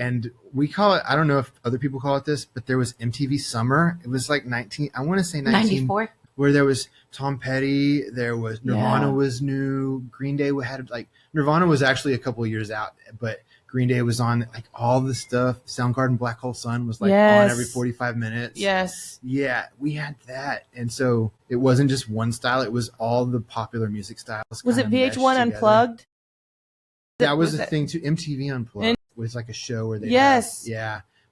And we call it, I don't know if other people call it this, but there was MTV Summer. It was like 94, where there was Tom Petty, there was Nirvana was new, Green Day had like, Nirvana was actually a couple of years out, but Green Day was on like all the stuff. Soundgarden, Black Hole Sun was like on every 45 minutes. Yes. Yeah, we had that. And so it wasn't just one style, it was all the popular music styles. Was it VH1 Unplugged? That was the thing too. MTV Unplugged was like a show where they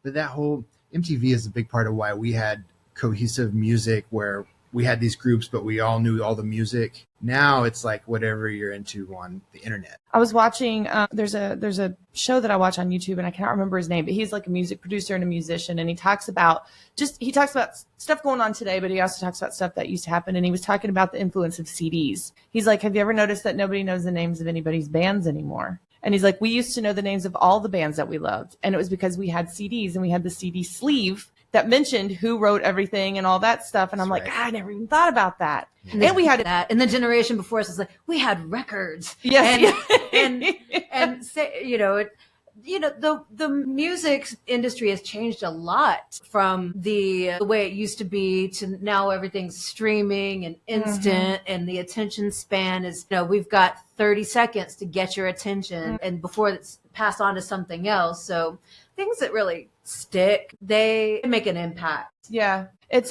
but that whole MTV is a big part of why we had cohesive music, where we had these groups but we all knew all the music. Now it's like whatever you're into on the internet. I was watching there's a show that I watch on YouTube, and I cannot remember his name, but he's like a music producer and a musician, and he talks about stuff going on today, but he also talks about stuff that used to happen. And he was talking about the influence of CDs. He's like, have you ever noticed that nobody knows the names of anybody's bands anymore? And he's like, we used to know the names of all the bands that we loved. And it was because we had CDs, and we had the CD sleeve that mentioned who wrote everything and all that stuff. And I'm like, God, I never even thought about that. And we had that. And the generation before us was like, we had records. Yes. And say, the music industry has changed a lot from the way it used to be to now everything's streaming and instant, and the attention span is, we've got 30 seconds to get your attention and before it's passed on to something else. So things that really stick, they make an impact. Yeah.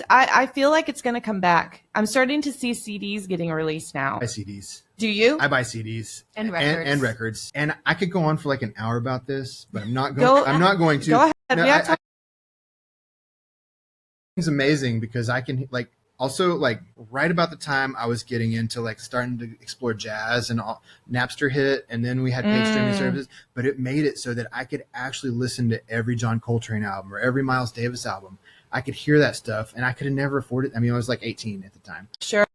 I feel like it's going to come back. I'm starting to see CDs getting released now. I buy CDs. Do you? I buy CDs and records. And records. And I could go on for like an hour about this, but I'm not going. I'm not going to. Go ahead. It's amazing because I can like also like right about the time I was getting into like starting to explore jazz, and Napster hit, and then we had paid streaming services, but it made it so that I could actually listen to every John Coltrane album or every Miles Davis album. I could hear that stuff, and I could have never afforded it. I mean, I was like 18 at the time. Sure.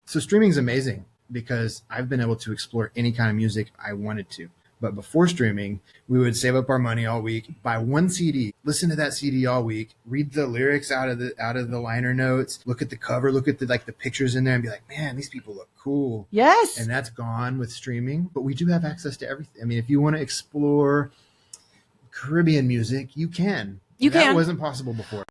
So streaming is amazing because I've been able to explore any kind of music I wanted to. But before streaming, we would save up our money all week, buy one CD, listen to that CD all week, read the lyrics out of the liner notes, look at the cover, look at the pictures in there, and be like, man, these people look cool. Yes. And that's gone with streaming. But we do have access to everything. I mean, if you want to explore Caribbean music, you can. That wasn't possible before.